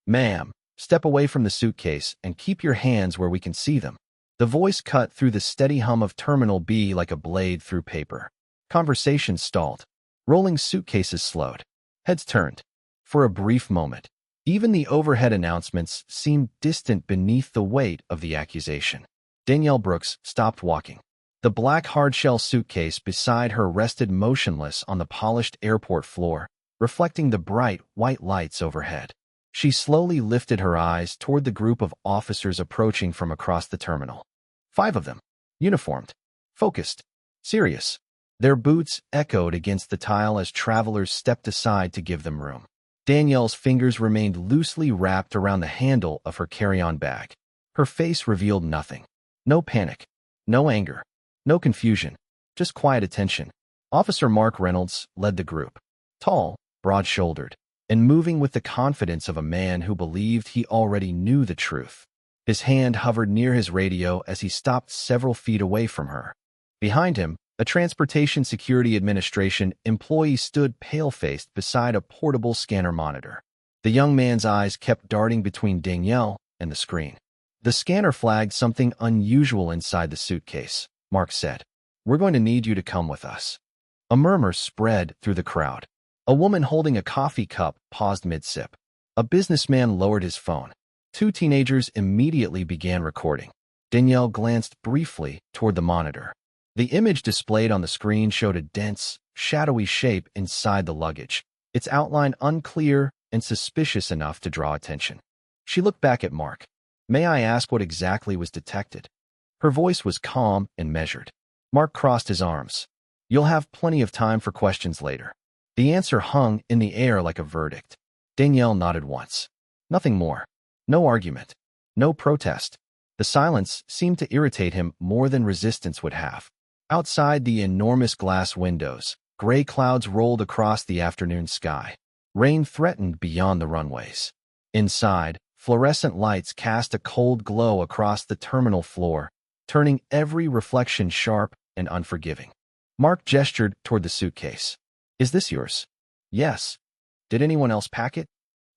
Ma'am, step away from the suitcase and keep your hands where we can see them. The voice cut through the steady hum of Terminal B like a blade through paper. Conversations stalled. Rolling suitcases slowed. Heads turned. For a brief moment, even the overhead announcements seemed distant beneath the weight of the accusation. Danielle Brooks stopped walking. The black hardshell suitcase beside her rested motionless on the polished airport floor, reflecting the bright, white lights overhead. She slowly lifted her eyes toward the group of officers approaching from across the terminal. 5 of them, uniformed, focused, serious. Their boots echoed against the tile as travelers stepped aside to give them room. Danielle's fingers remained loosely wrapped around the handle of her carry-on bag. Her face revealed nothing. No panic, no anger, no confusion, just quiet attention. Officer Mark Reynolds led the group. Tall, broad-shouldered, and moving with the confidence of a man who believed he already knew the truth. His hand hovered near his radio as he stopped several feet away from her. Behind him, a Transportation Security Administration employee stood pale-faced beside a portable scanner monitor. The young man's eyes kept darting between Danielle and the screen. The scanner flagged something unusual inside the suitcase. Mark said, "We're going to need you to come with us." A murmur spread through the crowd. A woman holding a coffee cup paused mid-sip. A businessman lowered his phone. 2 teenagers immediately began recording. Danielle glanced briefly toward the monitor. The image displayed on the screen showed a dense, shadowy shape inside the luggage, its outline unclear and suspicious enough to draw attention. She looked back at Mark. "May I ask what exactly was detected?" Her voice was calm and measured. Mark crossed his arms. "You'll have plenty of time for questions later." The answer hung in the air like a verdict. Danielle nodded once. Nothing more. No argument. No protest. The silence seemed to irritate him more than resistance would have. Outside the enormous glass windows, gray clouds rolled across the afternoon sky. Rain threatened beyond the runways. Inside, fluorescent lights cast a cold glow across the terminal floor, turning every reflection sharp and unforgiving. Mark gestured toward the suitcase. "Is this yours?" "Yes." "Did anyone else pack it?"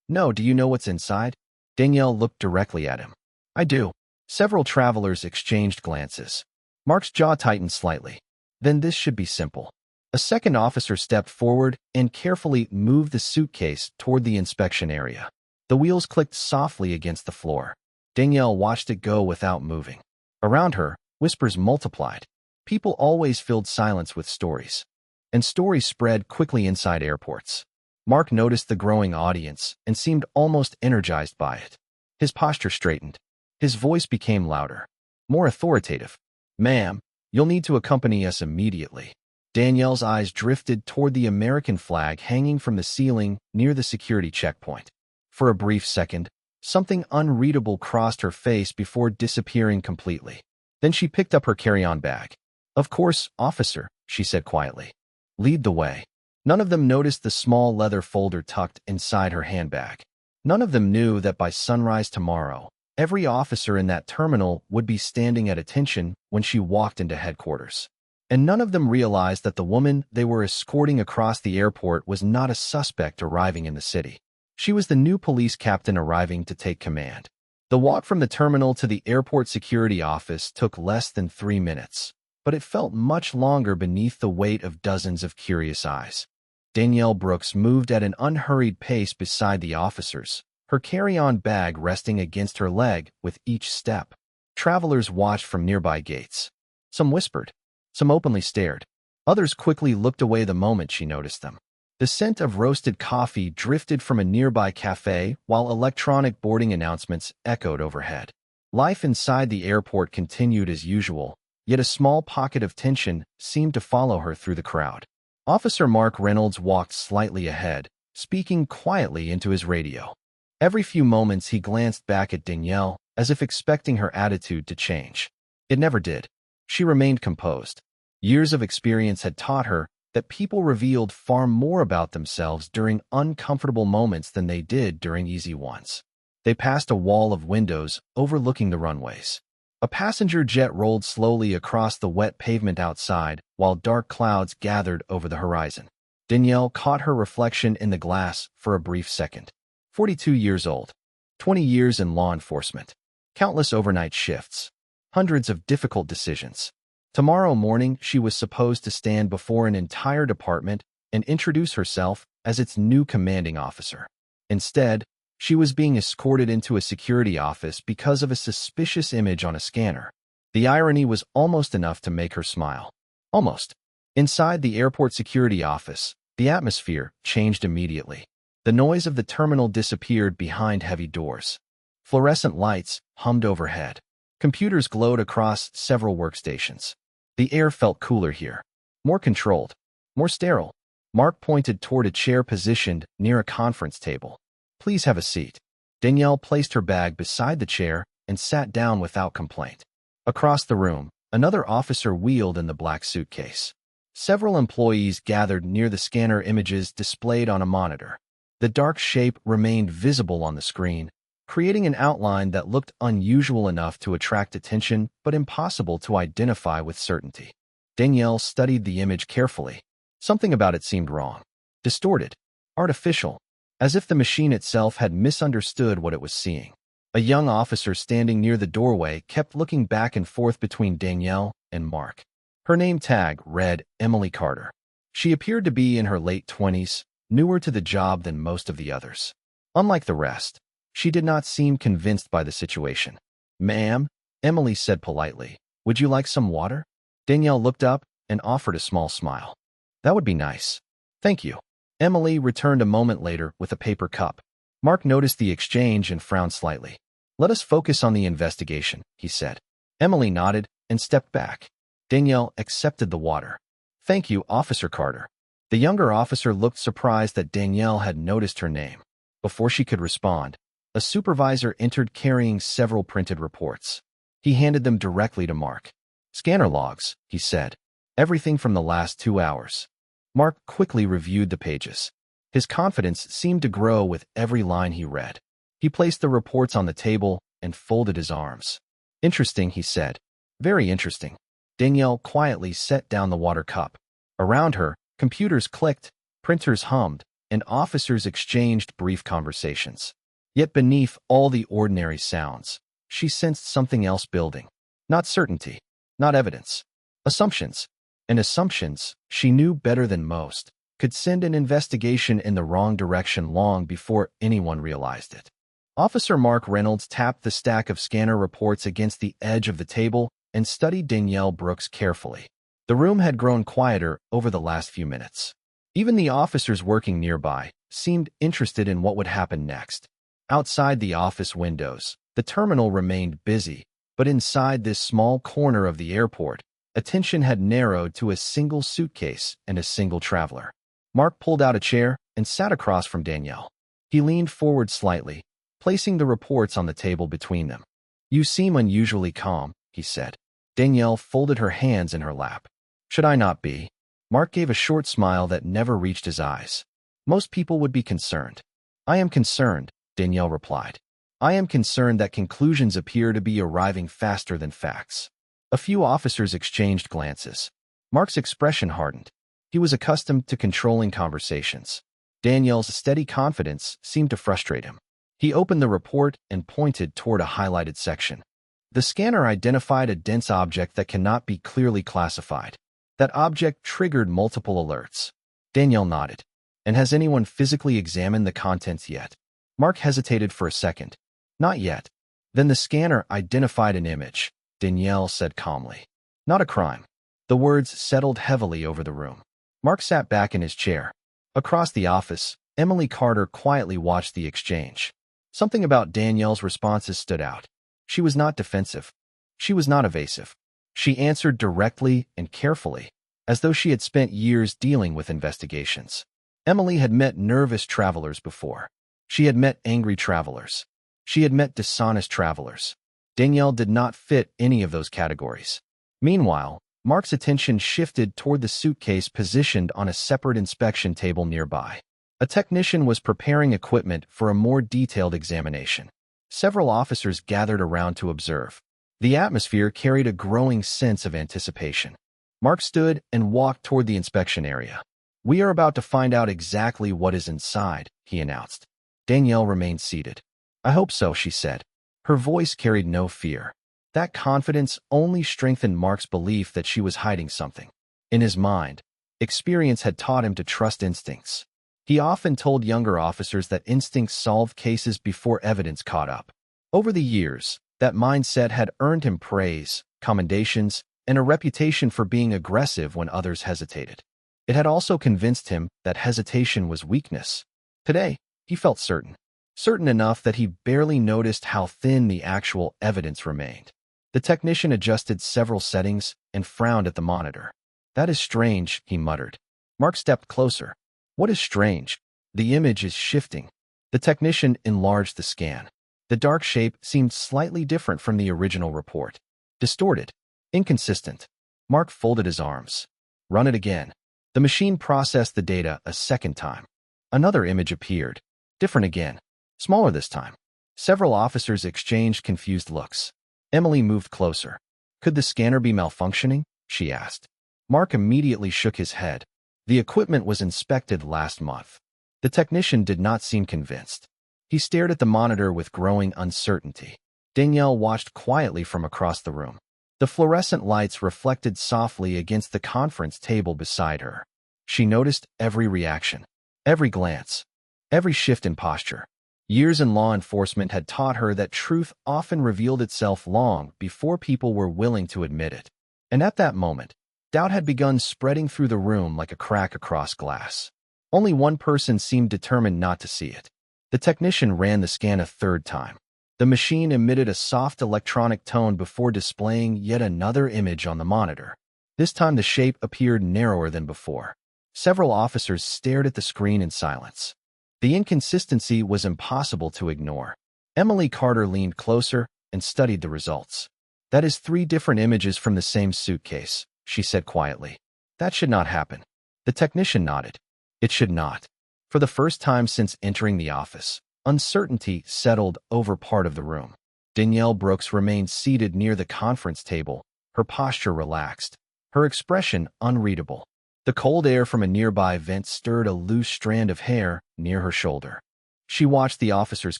"No." "Do you know what's inside?" Danielle looked directly at him. "I do." Several travelers exchanged glances. Mark's jaw tightened slightly. "Then this should be simple." A second officer stepped forward and carefully moved the suitcase toward the inspection area. The wheels clicked softly against the floor. Danielle watched it go without moving. Around her, whispers multiplied. People always filled silence with stories. And stories spread quickly inside airports. Mark noticed the growing audience and seemed almost energized by it. His posture straightened. His voice became louder, more authoritative. "Ma'am, you'll need to accompany us immediately." Danielle's eyes drifted toward the American flag hanging from the ceiling near the security checkpoint. For a brief second, something unreadable crossed her face before disappearing completely. Then she picked up her carry-on bag. "Of course, officer," she said quietly. "Lead the way." None of them noticed the small leather folder tucked inside her handbag. None of them knew that by sunrise tomorrow, every officer in that terminal would be standing at attention when she walked into headquarters. And none of them realized that the woman they were escorting across the airport was not a suspect arriving in the city. She was the new police captain arriving to take command. The walk from the terminal to the airport security office took less than 3 minutes, but it felt much longer beneath the weight of dozens of curious eyes. Danielle Brooks moved at an unhurried pace beside the officers, her carry-on bag resting against her leg with each step. Travelers watched from nearby gates. Some whispered. Some openly stared. Others quickly looked away the moment she noticed them. The scent of roasted coffee drifted from a nearby cafe while electronic boarding announcements echoed overhead. Life inside the airport continued as usual, yet a small pocket of tension seemed to follow her through the crowd. Officer Mark Reynolds walked slightly ahead, speaking quietly into his radio. Every few moments he glanced back at Danielle, as if expecting her attitude to change. It never did. She remained composed. Years of experience had taught her that people revealed far more about themselves during uncomfortable moments than they did during easy ones. They passed a wall of windows overlooking the runways. A passenger jet rolled slowly across the wet pavement outside while dark clouds gathered over the horizon. Danielle caught her reflection in the glass for a brief second. 42 years old. 20 years in law enforcement. Countless overnight shifts. Hundreds of difficult decisions. Tomorrow morning, she was supposed to stand before an entire department and introduce herself as its new commanding officer. Instead, she was being escorted into a security office because of a suspicious image on a scanner. The irony was almost enough to make her smile. Almost. Inside the airport security office, the atmosphere changed immediately. The noise of the terminal disappeared behind heavy doors. Fluorescent lights hummed overhead. Computers glowed across several workstations. The air felt cooler here. More controlled. More sterile. Mark pointed toward a chair positioned near a conference table. Please have a seat. Danielle placed her bag beside the chair and sat down without complaint. Across the room, another officer wheeled in the black suitcase. Several employees gathered near the scanner images displayed on a monitor. The dark shape remained visible on the screen, creating an outline that looked unusual enough to attract attention but impossible to identify with certainty. Danielle studied the image carefully. Something about it seemed wrong. Distorted. Artificial. As if the machine itself had misunderstood what it was seeing. A young officer standing near the doorway kept looking back and forth between Danielle and Mark. Her name tag read Emily Carter. She appeared to be in her late 20s, newer to the job than most of the others. Unlike the rest, she did not seem convinced by the situation. "Ma'am," Emily said politely, "would you like some water?" Danielle looked up and offered a small smile. "That would be nice. Thank you." Emily returned a moment later with a paper cup. Mark noticed the exchange and frowned slightly. "Let us focus on the investigation," he said. Emily nodded and stepped back. Danielle accepted the water. "Thank you, Officer Carter." The younger officer looked surprised that Danielle had noticed her name. Before she could respond, a supervisor entered carrying several printed reports. He handed them directly to Mark. "Scanner logs," he said. "Everything from the last 2 hours." Mark quickly reviewed the pages. His confidence seemed to grow with every line he read. He placed the reports on the table and folded his arms. "Interesting," he said. "Very interesting." Danielle quietly set down the water cup. Around her, computers clicked, printers hummed, and officers exchanged brief conversations. Yet beneath all the ordinary sounds, she sensed something else building. Not certainty, not evidence. Assumptions. And assumptions, she knew better than most, could send an investigation in the wrong direction long before anyone realized it. Officer Mark Reynolds tapped the stack of scanner reports against the edge of the table and studied Danielle Brooks carefully. The room had grown quieter over the last few minutes. Even the officers working nearby seemed interested in what would happen next. Outside the office windows, the terminal remained busy, but inside this small corner of the airport, attention had narrowed to a single suitcase and a single traveler. Mark pulled out a chair and sat across from Danielle. He leaned forward slightly, placing the reports on the table between them. "You seem unusually calm," he said. Danielle folded her hands in her lap. "Should I not be?" Mark gave a short smile that never reached his eyes. "Most people would be concerned." "I am concerned," Danielle replied. "I am concerned that conclusions appear to be arriving faster than facts." A few officers exchanged glances. Mark's expression hardened. He was accustomed to controlling conversations. Danielle's steady confidence seemed to frustrate him. He opened the report and pointed toward a highlighted section. The scanner identified a dense object that cannot be clearly classified. That object triggered multiple alerts. Danielle nodded. "And has anyone physically examined the contents yet?" Mark hesitated for a second. "Not yet." "Then the scanner identified an image," Danielle said calmly. "Not a crime." The words settled heavily over the room. Mark sat back in his chair. Across the office, Emily Carter quietly watched the exchange. Something about Danielle's responses stood out. She was not defensive. She was not evasive. She answered directly and carefully, as though she had spent years dealing with investigations. Emily had met nervous travelers before. She had met angry travelers. She had met dishonest travelers. Danielle did not fit any of those categories. Meanwhile, Mark's attention shifted toward the suitcase positioned on a separate inspection table nearby. A technician was preparing equipment for a more detailed examination. Several officers gathered around to observe. The atmosphere carried a growing sense of anticipation. Mark stood and walked toward the inspection area. "We are about to find out exactly what is inside," he announced. Danielle remained seated. I hope so, she said. Her voice carried no fear. That confidence only strengthened Mark's belief that she was hiding something. In his mind, experience had taught him to trust instincts. He often told younger officers that instincts solved cases before evidence caught up. Over the years, that mindset had earned him praise, commendations, and a reputation for being aggressive when others hesitated. It had also convinced him that hesitation was weakness. Today, he felt certain. Certain enough that he barely noticed how thin the actual evidence remained. The technician adjusted several settings and frowned at the monitor. That is strange, he muttered. Mark stepped closer. What is strange? The image is shifting. The technician enlarged the scan. The dark shape seemed slightly different from the original report. Distorted. Inconsistent. Mark folded his arms. Run it again. The machine processed the data a second time. Another image appeared. Different again. Smaller this time. Several officers exchanged confused looks. Emily moved closer. Could the scanner be malfunctioning? She asked. Mark immediately shook his head. The equipment was inspected last month. The technician did not seem convinced. He stared at the monitor with growing uncertainty. Danielle watched quietly from across the room. The fluorescent lights reflected softly against the conference table beside her. She noticed every reaction, every glance, every shift in posture. Years in law enforcement had taught her that truth often revealed itself long before people were willing to admit it. And at that moment, doubt had begun spreading through the room like a crack across glass. Only one person seemed determined not to see it. The technician ran the scan a third time. The machine emitted a soft electronic tone before displaying yet another image on the monitor. This time the shape appeared narrower than before. Several officers stared at the screen in silence. The inconsistency was impossible to ignore. Emily Carter leaned closer and studied the results. That is 3 different images from the same suitcase, she said quietly. That should not happen. The technician nodded. It should not. For the first time since entering the office, uncertainty settled over part of the room. Danielle Brooks remained seated near the conference table, her posture relaxed, her expression unreadable. The cold air from a nearby vent stirred a loose strand of hair near her shoulder. She watched the officers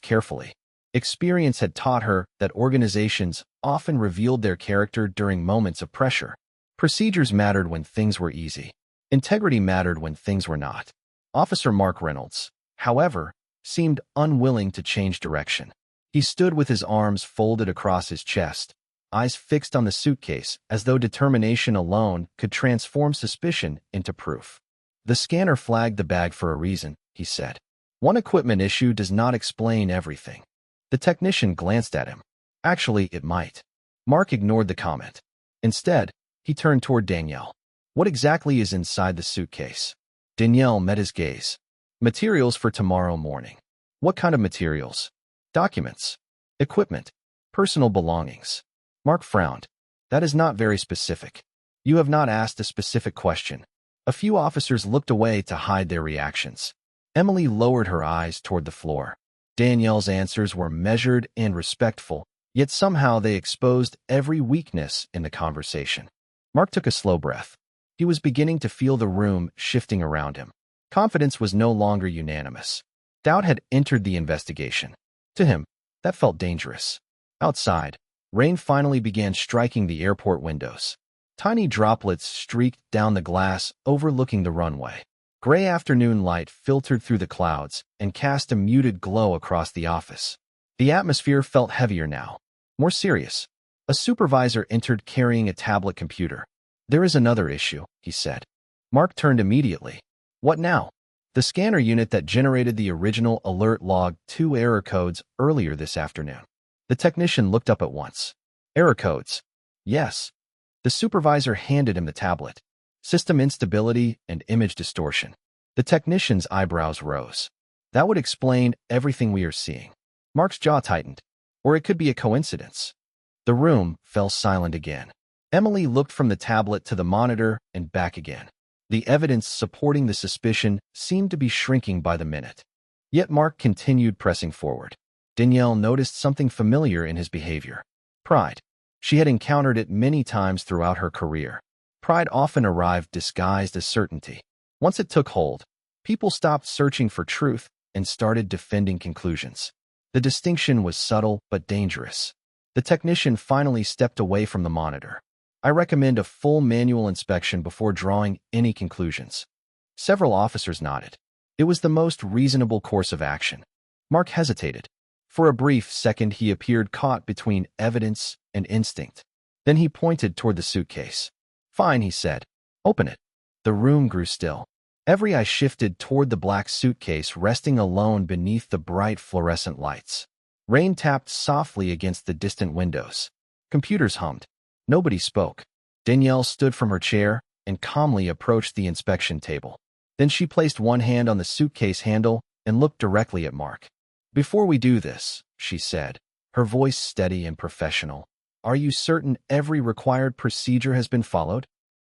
carefully. Experience had taught her that organizations often revealed their character during moments of pressure. Procedures mattered when things were easy. Integrity mattered when things were not. Officer Mark Reynolds, however, seemed unwilling to change direction. He stood with his arms folded across his chest, eyes fixed on the suitcase as though determination alone could transform suspicion into proof. The scanner flagged the bag for a reason, he said. One equipment issue does not explain everything. The technician glanced at him. Actually, it might. Mark ignored the comment. Instead, he turned toward Danielle. What exactly is inside the suitcase? Danielle met his gaze. Materials for tomorrow morning. What kind of materials? Documents. Equipment. Personal belongings. Mark frowned. That is not very specific. You have not asked a specific question. A few officers looked away to hide their reactions. Emily lowered her eyes toward the floor. Danielle's answers were measured and respectful, yet somehow they exposed every weakness in the conversation. Mark took a slow breath. He was beginning to feel the room shifting around him. Confidence was no longer unanimous. Doubt had entered the investigation. To him, that felt dangerous. Outside, rain finally began striking the airport windows. Tiny droplets streaked down the glass overlooking the runway. Gray afternoon light filtered through the clouds and cast a muted glow across the office. The atmosphere felt heavier now, more serious. A supervisor entered carrying a tablet computer. There is another issue, he said. Mark turned immediately. What now? The scanner unit that generated the original alert logged 2 error codes earlier this afternoon. The technician looked up at once. Error codes. Yes. The supervisor handed him the tablet. System instability and image distortion. The technician's eyebrows rose. That would explain everything we are seeing. Mark's jaw tightened. Or it could be a coincidence. The room fell silent again. Emily looked from the tablet to the monitor and back again. The evidence supporting the suspicion seemed to be shrinking by the minute. Yet Mark continued pressing forward. Danielle noticed something familiar in his behavior. Pride. She had encountered it many times throughout her career. Pride often arrived disguised as certainty. Once it took hold, people stopped searching for truth and started defending conclusions. The distinction was subtle but dangerous. The technician finally stepped away from the monitor. I recommend a full manual inspection before drawing any conclusions. Several officers nodded. It was the most reasonable course of action. Mark hesitated. For a brief second, he appeared caught between evidence and instinct. Then he pointed toward the suitcase. "Fine," he said. "Open it." The room grew still. Every eye shifted toward the black suitcase resting alone beneath the bright fluorescent lights. Rain tapped softly against the distant windows. Computers hummed. Nobody spoke. Danielle stood from her chair and calmly approached the inspection table. Then she placed one hand on the suitcase handle and looked directly at Mark. "Before we do this," she said, her voice steady and professional, "are you certain every required procedure has been followed?"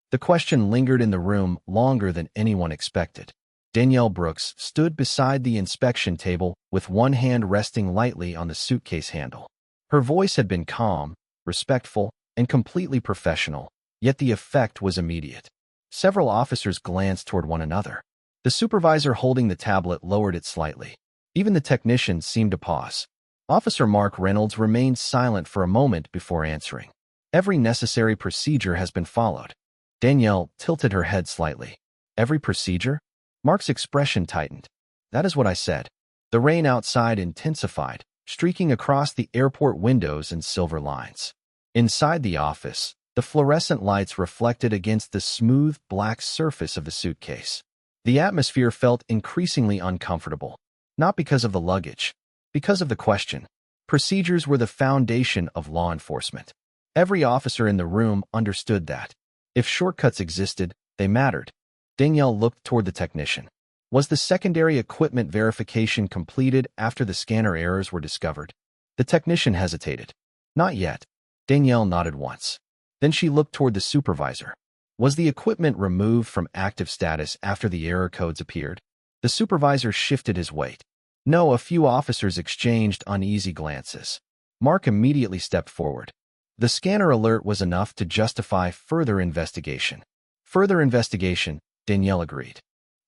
The question lingered in the room longer than anyone expected. Danielle Brooks stood beside the inspection table with one hand resting lightly on the suitcase handle. Her voice had been calm, respectful, and completely professional, yet the effect was immediate. Several officers glanced toward one another. The supervisor holding the tablet lowered it slightly. Even the technician seemed to pause. Officer Mark Reynolds remained silent for a moment before answering. "Every necessary procedure has been followed." Danielle tilted her head slightly. "Every procedure?" Mark's expression tightened. "That is what I said." The rain outside intensified, streaking across the airport windows in silver lines. Inside the office, the fluorescent lights reflected against the smooth, black surface of the suitcase. The atmosphere felt increasingly uncomfortable, not because of the luggage, because of the question. Procedures were the foundation of law enforcement. Every officer in the room understood that. If shortcuts existed, they mattered. Danielle looked toward the technician. Was the secondary equipment verification completed after the scanner errors were discovered? The technician hesitated. "Not yet." Danielle nodded once. Then she looked toward the supervisor. "Was the equipment removed from active status after the error codes appeared?" The supervisor shifted his weight. "No." A few officers exchanged uneasy glances. Mark immediately stepped forward. The scanner alert was enough to justify further investigation. Further investigation, Danielle agreed.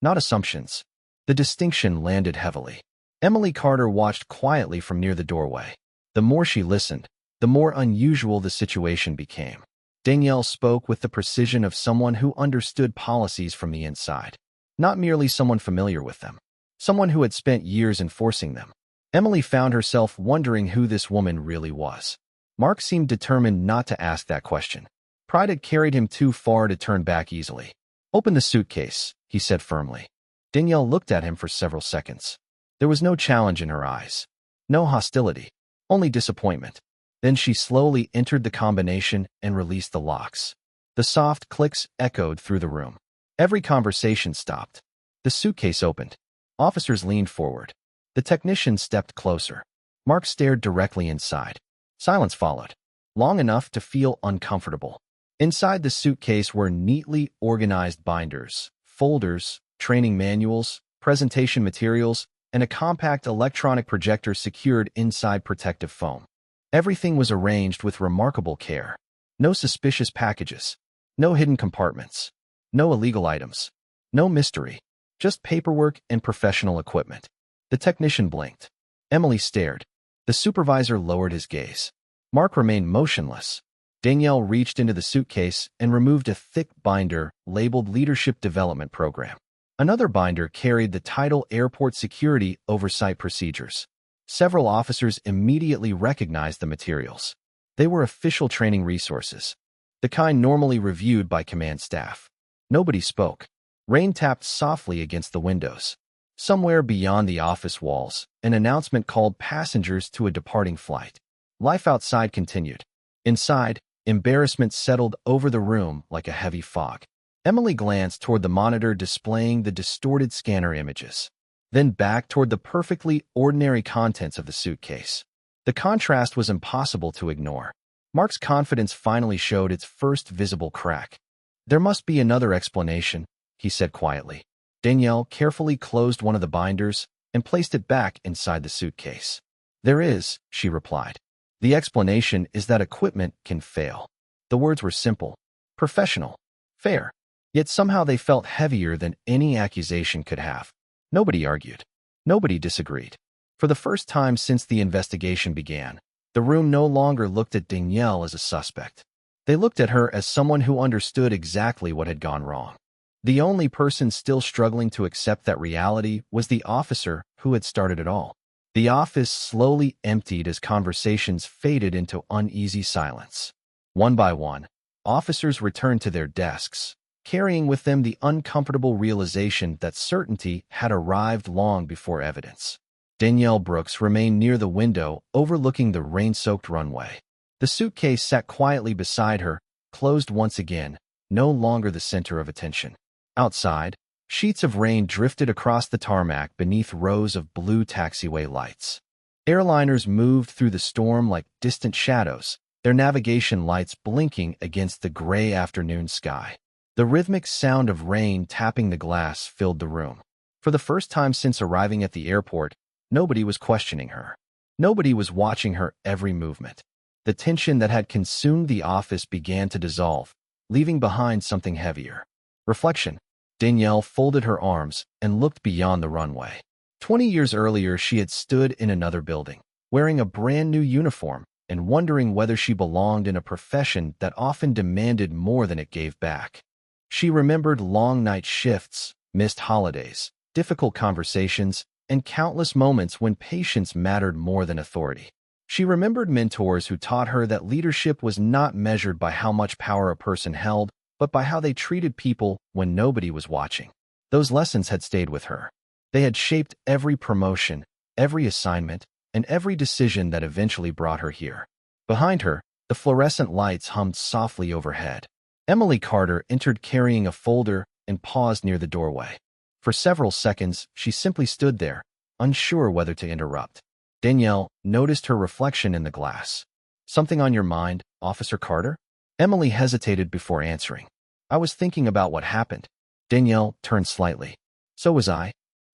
Not assumptions. The distinction landed heavily. Emily Carter watched quietly from near the doorway. The more she listened, the more unusual the situation became. Danielle spoke with the precision of someone who understood policies from the inside, not merely someone familiar with them, someone who had spent years enforcing them. Emily found herself wondering who this woman really was. Mark seemed determined not to ask that question. Pride had carried him too far to turn back easily. "Open the suitcase," he said firmly. Danielle looked at him for several seconds. There was no challenge in her eyes, no hostility, only disappointment. Then she slowly entered the combination and released the locks. The soft clicks echoed through the room. Every conversation stopped. The suitcase opened. Officers leaned forward. The technician stepped closer. Mark stared directly inside. Silence followed, long enough to feel uncomfortable. Inside the suitcase were neatly organized binders, folders, training manuals, presentation materials, and a compact electronic projector secured inside protective foam. Everything was arranged with remarkable care. No suspicious packages, no hidden compartments, no illegal items, no mystery, just paperwork and professional equipment. The technician blinked. Emily stared. The supervisor lowered his gaze. Mark remained motionless. Danielle reached into the suitcase and removed a thick binder labeled Leadership Development Program. Another binder carried the title Airport Security Oversight Procedures. Several officers immediately recognized the materials. They were official training resources, the kind normally reviewed by command staff. Nobody spoke. Rain tapped softly against the windows. Somewhere beyond the office walls, an announcement called passengers to a departing flight. Life outside continued. Inside, embarrassment settled over the room like a heavy fog. Emily glanced toward the monitor displaying the distorted scanner images, then back toward the perfectly ordinary contents of the suitcase. The contrast was impossible to ignore. Mark's confidence finally showed its first visible crack. "There must be another explanation," he said quietly. Danielle carefully closed one of the binders and placed it back inside the suitcase. "There is," she replied. "The explanation is that equipment can fail." The words were simple, professional, fair, yet somehow they felt heavier than any accusation could have. Nobody argued. Nobody disagreed. For the first time since the investigation began, the room no longer looked at Danielle as a suspect. They looked at her as someone who understood exactly what had gone wrong. The only person still struggling to accept that reality was the officer who had started it all. The office slowly emptied as conversations faded into uneasy silence. One by one, officers returned to their desks, carrying with them the uncomfortable realization that certainty had arrived long before evidence. Danielle Brooks remained near the window overlooking the rain-soaked runway. The suitcase sat quietly beside her, closed once again, no longer the center of attention. Outside, sheets of rain drifted across the tarmac beneath rows of blue taxiway lights. Airliners moved through the storm like distant shadows, their navigation lights blinking against the gray afternoon sky. The rhythmic sound of rain tapping the glass filled the room. For the first time since arriving at the airport, nobody was questioning her. Nobody was watching her every movement. The tension that had consumed the office began to dissolve, leaving behind something heavier. Reflection. Danielle folded her arms and looked beyond the runway. 20 years earlier, she had stood in another building, wearing a brand new uniform and wondering whether she belonged in a profession that often demanded more than it gave back. She remembered long night shifts, missed holidays, difficult conversations, and countless moments when patience mattered more than authority. She remembered mentors who taught her that leadership was not measured by how much power a person held, but by how they treated people when nobody was watching. Those lessons had stayed with her. They had shaped every promotion, every assignment, and every decision that eventually brought her here. Behind her, the fluorescent lights hummed softly overhead. Emily Carter entered carrying a folder and paused near the doorway. For several seconds, she simply stood there, unsure whether to interrupt. Danielle noticed her reflection in the glass. "Something on your mind, Officer Carter?" Emily hesitated before answering. "I was thinking about what happened." Danielle turned slightly. "So was I."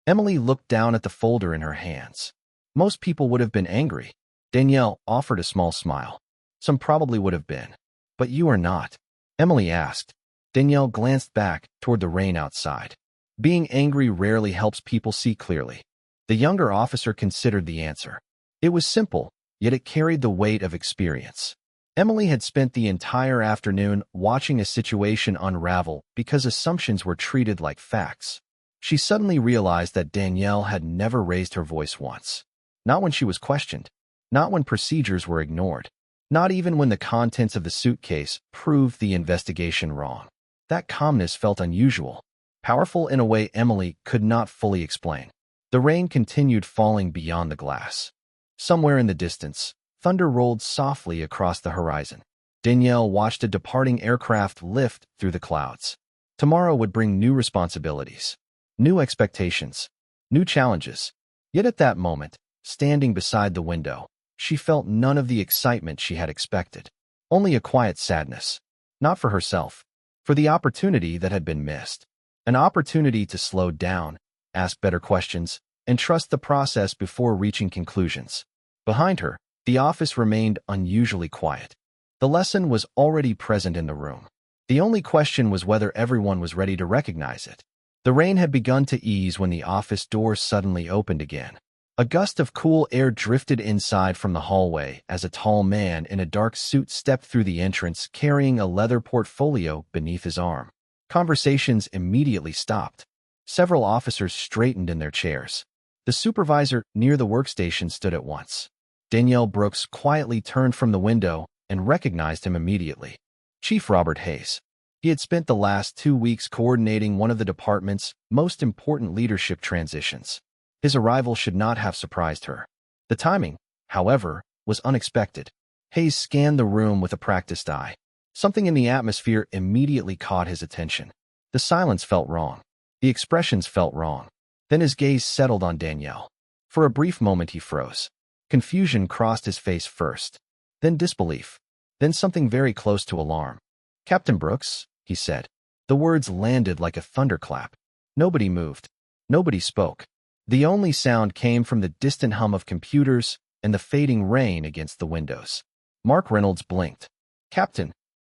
Emily looked down at the folder in her hands. "Most people would have been angry." Danielle offered a small smile. "Some probably would have been. But you are not." Emily asked. Danielle glanced back toward the rain outside. "Being angry rarely helps people see clearly." The younger officer considered the answer. It was simple, yet it carried the weight of experience. Emily had spent the entire afternoon watching a situation unravel because assumptions were treated like facts. She suddenly realized that Danielle had never raised her voice once. Not when she was questioned. Not when procedures were ignored. Not even when the contents of the suitcase proved the investigation wrong. That calmness felt unusual, powerful in a way Emily could not fully explain. The rain continued falling beyond the glass. Somewhere in the distance, thunder rolled softly across the horizon. Danielle watched a departing aircraft lift through the clouds. Tomorrow would bring new responsibilities, new expectations, new challenges. Yet at that moment, standing beside the window, she felt none of the excitement she had expected. Only a quiet sadness. Not for herself, for the opportunity that had been missed. An opportunity to slow down, ask better questions, and trust the process before reaching conclusions. Behind her, the office remained unusually quiet. The lesson was already present in the room. The only question was whether everyone was ready to recognize it. The rain had begun to ease when the office door suddenly opened again. A gust of cool air drifted inside from the hallway as a tall man in a dark suit stepped through the entrance carrying a leather portfolio beneath his arm. Conversations immediately stopped. Several officers straightened in their chairs. The supervisor near the workstation stood at once. Danielle Brooks quietly turned from the window and recognized him immediately. Chief Robert Hayes. He had spent the last 2 weeks coordinating one of the department's most important leadership transitions. His arrival should not have surprised her. The timing, however, was unexpected. Hayes scanned the room with a practiced eye. Something in the atmosphere immediately caught his attention. The silence felt wrong. The expressions felt wrong. Then his gaze settled on Danielle. For a brief moment he froze. Confusion crossed his face first, then disbelief, then something very close to alarm. "Captain Brooks," he said. The words landed like a thunderclap. Nobody moved. Nobody spoke. The only sound came from the distant hum of computers and the fading rain against the windows. Mark Reynolds blinked. "Captain."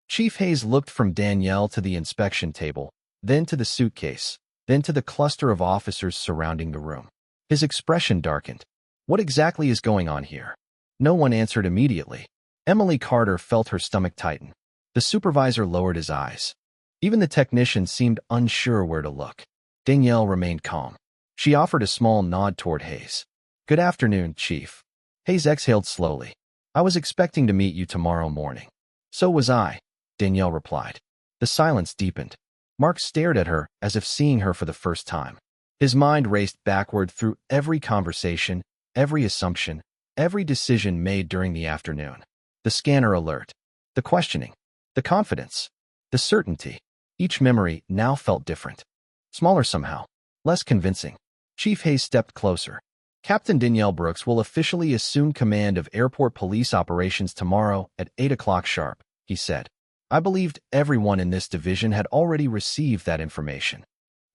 Chief Hayes looked from Danielle to the inspection table, then to the suitcase, then to the cluster of officers surrounding the room. His expression darkened. What exactly is going on here? No one answered immediately. Emily Carter felt her stomach tighten. The supervisor lowered his eyes. Even the technician seemed unsure where to look. Danielle remained calm. She offered a small nod toward Hayes. Good afternoon, Chief. Hayes exhaled slowly. I was expecting to meet you tomorrow morning. So was I, Danielle replied. The silence deepened. Mark stared at her as if seeing her for the first time. His mind raced backward through every conversation, every assumption, every decision made during the afternoon. The scanner alert, the questioning, the confidence, the certainty. Each memory now felt different. Smaller somehow, less convincing. Chief Hayes stepped closer. Captain Danielle Brooks will officially assume command of airport police operations tomorrow at 8 o'clock sharp, he said. I believed everyone in this division had already received that information.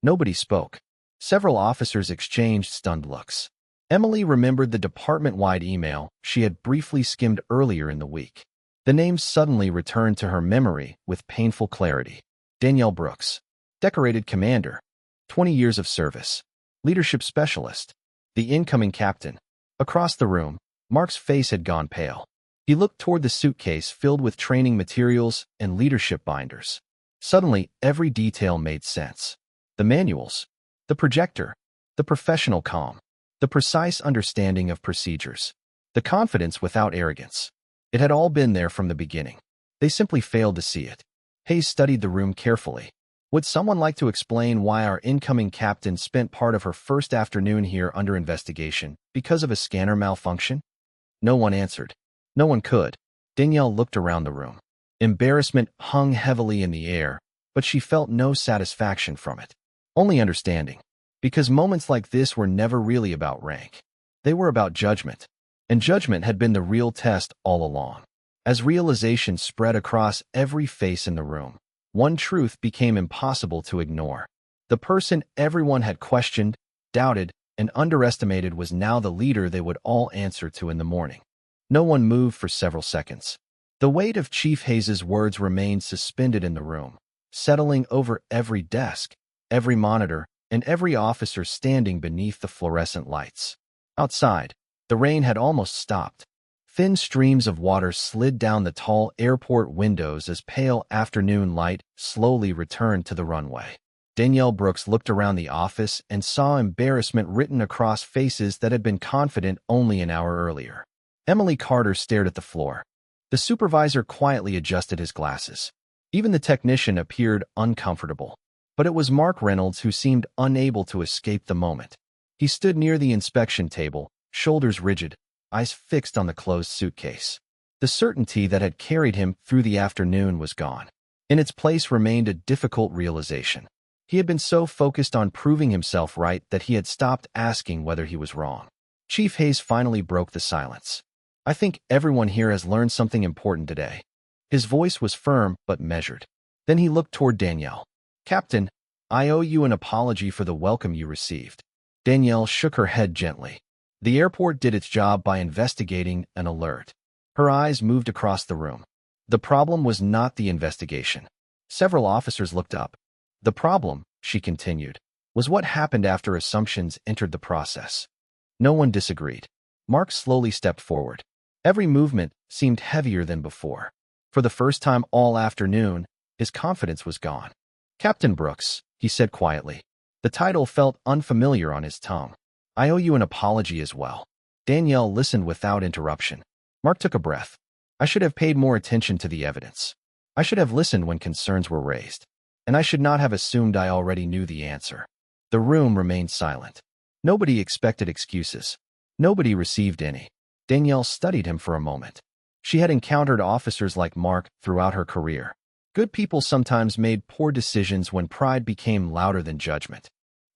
Nobody spoke. Several officers exchanged stunned looks. Emily remembered the department-wide email she had briefly skimmed earlier in the week. The name suddenly returned to her memory with painful clarity. Danielle Brooks, decorated commander, 20 years of service, leadership specialist, the incoming captain. Across the room, Mark's face had gone pale. He looked toward the suitcase filled with training materials and leadership binders. Suddenly, every detail made sense. The manuals, the projector, the professional calm, the precise understanding of procedures, the confidence without arrogance. It had all been there from the beginning. They simply failed to see it. Hayes studied the room carefully. Would someone like to explain why our incoming captain spent part of her first afternoon here under investigation because of a scanner malfunction? No one answered. No one could. Danielle looked around the room. Embarrassment hung heavily in the air, but she felt no satisfaction from it. Only understanding. Because moments like this were never really about rank. They were about judgment. And judgment had been the real test all along. As realization spread across every face in the room, one truth became impossible to ignore. The person everyone had questioned, doubted, and underestimated was now the leader they would all answer to in the morning. No one moved for several seconds. The weight of Chief Hayes's words remained suspended in the room, settling over every desk, every monitor, and every officer standing beneath the fluorescent lights. Outside, the rain had almost stopped. Thin streams of water slid down the tall airport windows as pale afternoon light slowly returned to the runway. Danielle Brooks looked around the office and saw embarrassment written across faces that had been confident only an hour earlier. Emily Carter stared at the floor. The supervisor quietly adjusted his glasses. Even the technician appeared uncomfortable. But it was Mark Reynolds who seemed unable to escape the moment. He stood near the inspection table, shoulders rigid, eyes fixed on the closed suitcase. The certainty that had carried him through the afternoon was gone. In its place remained a difficult realization. He had been so focused on proving himself right that he had stopped asking whether he was wrong. Chief Hayes finally broke the silence. I think everyone here has learned something important today. His voice was firm but measured. Then he looked toward Danielle. Captain, I owe you an apology for the welcome you received. Danielle shook her head gently. The airport did its job by investigating an alert. Her eyes moved across the room. The problem was not the investigation. Several officers looked up. The problem, she continued, was what happened after assumptions entered the process. No one disagreed. Mark slowly stepped forward. Every movement seemed heavier than before. For the first time all afternoon, his confidence was gone. Captain Brooks, he said quietly. The title felt unfamiliar on his tongue. I owe you an apology as well. Danielle listened without interruption. Mark took a breath. I should have paid more attention to the evidence. I should have listened when concerns were raised. And I should not have assumed I already knew the answer. The room remained silent. Nobody expected excuses. Nobody received any. Danielle studied him for a moment. She had encountered officers like Mark throughout her career. Good people sometimes made poor decisions when pride became louder than judgment.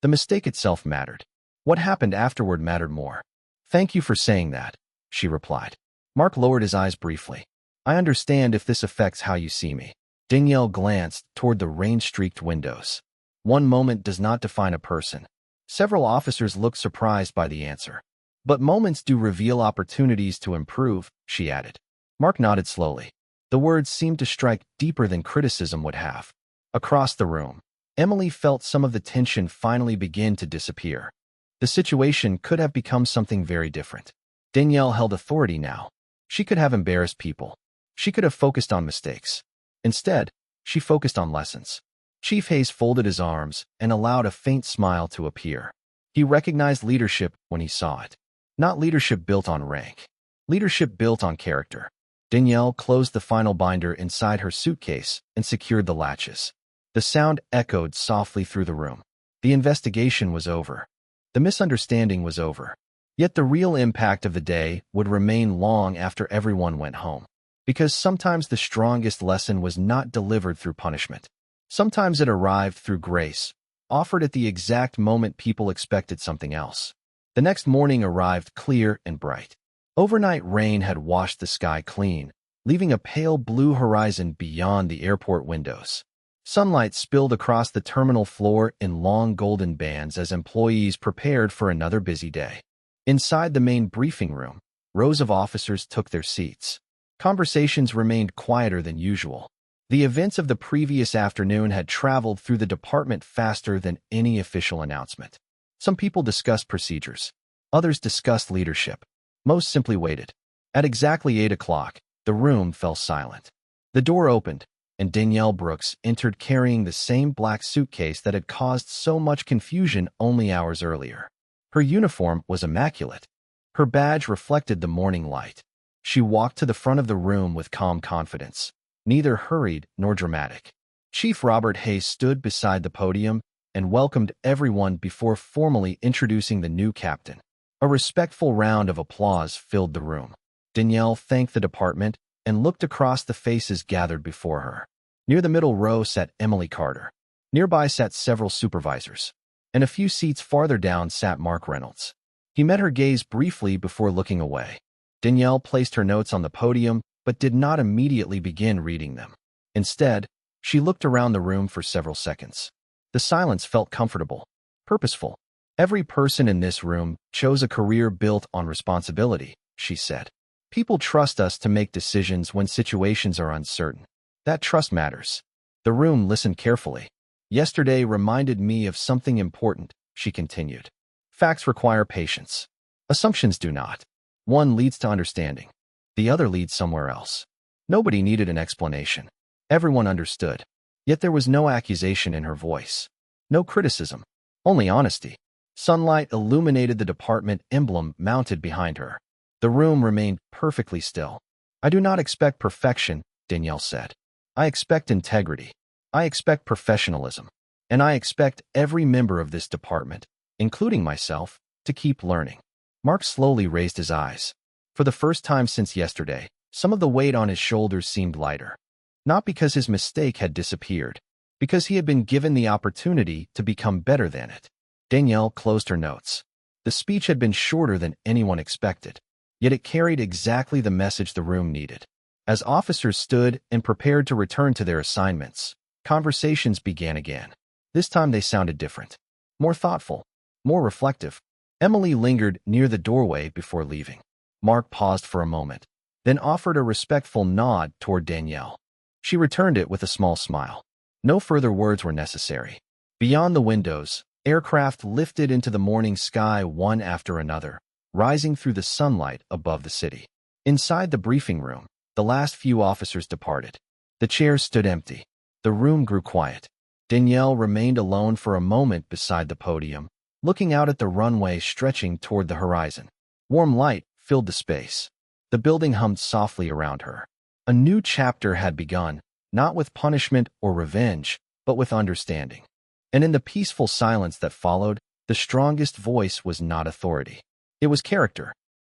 The mistake itself mattered. What happened afterward mattered more. Thank you for saying that, she replied. Mark lowered his eyes briefly. I understand if this affects how you see me. Danielle glanced toward the rain-streaked windows. One moment does not define a person. Several officers looked surprised by the answer. But moments do reveal opportunities to improve, she added. Mark nodded slowly. The words seemed to strike deeper than criticism would have. Across the room, Emily felt some of the tension finally begin to disappear. The situation could have become something very different. Danielle held authority now. She could have embarrassed people. She could have focused on mistakes. Instead, she focused on lessons. Chief Hayes folded his arms and allowed a faint smile to appear. He recognized leadership when he saw it. Not leadership built on rank. Leadership built on character. Danielle closed the final binder inside her suitcase and secured the latches. The sound echoed softly through the room. The investigation was over. The misunderstanding was over. Yet the real impact of the day would remain long after everyone went home. Because sometimes the strongest lesson was not delivered through punishment. Sometimes it arrived through grace, offered at the exact moment people expected something else. The next morning arrived clear and bright. Overnight rain had washed the sky clean, leaving a pale blue horizon beyond the airport windows. Sunlight spilled across the terminal floor in long golden bands as employees prepared for another busy day. Inside the main briefing room, rows of officers took their seats. Conversations remained quieter than usual. The events of the previous afternoon had traveled through the department faster than any official announcement. Some people discussed procedures. Others discussed leadership. Most simply waited. At exactly 8 o'clock, the room fell silent. The door opened, and Danielle Brooks entered carrying the same black suitcase that had caused so much confusion only hours earlier. Her uniform was immaculate. Her badge reflected the morning light. She walked to the front of the room with calm confidence, neither hurried nor dramatic. Chief Robert Hayes stood beside the podium and welcomed everyone before formally introducing the new captain. A respectful round of applause filled the room. Danielle thanked the department and looked across the faces gathered before her. Near the middle row sat Emily Carter. Nearby sat several supervisors. And a few seats farther down sat Mark Reynolds. He met her gaze briefly before looking away. Danielle placed her notes on the podium, but did not immediately begin reading them. Instead, she looked around the room for several seconds. The silence felt comfortable, purposeful. Every person in this room chose a career built on responsibility, she said. People trust us to make decisions when situations are uncertain. That trust matters. The room listened carefully. Yesterday reminded me of something important, she continued. Facts require patience. Assumptions do not. One leads to understanding. The other leads somewhere else. Nobody needed an explanation. Everyone understood. Yet there was no accusation in her voice. No criticism. Only honesty. Sunlight illuminated the department emblem mounted behind her. The room remained perfectly still. I do not expect perfection, Danielle said. I expect integrity. I expect professionalism. And I expect every member of this department, including myself, to keep learning. Mark slowly raised his eyes. For the first time since yesterday, some of the weight on his shoulders seemed lighter. Not because his mistake had disappeared, because he had been given the opportunity to become better than it. Danielle closed her notes. The speech had been shorter than anyone expected, yet it carried exactly the message the room needed. As officers stood and prepared to return to their assignments, conversations began again. This time they sounded different. More thoughtful. More reflective. Emily lingered near the doorway before leaving. Mark paused for a moment, then offered a respectful nod toward Danielle. She returned it with a small smile. No further words were necessary. Beyond the windows, aircraft lifted into the morning sky one after another, rising through the sunlight above the city. Inside the briefing room, the last few officers departed. The chairs stood empty. The room grew quiet. Danielle remained alone for a moment beside the podium, looking out at the runway stretching toward the horizon. Warm light filled the space. The building hummed softly around her. A new chapter had begun, not with punishment or revenge, but with understanding. And in the peaceful silence that followed, the strongest voice was not authority. It was character.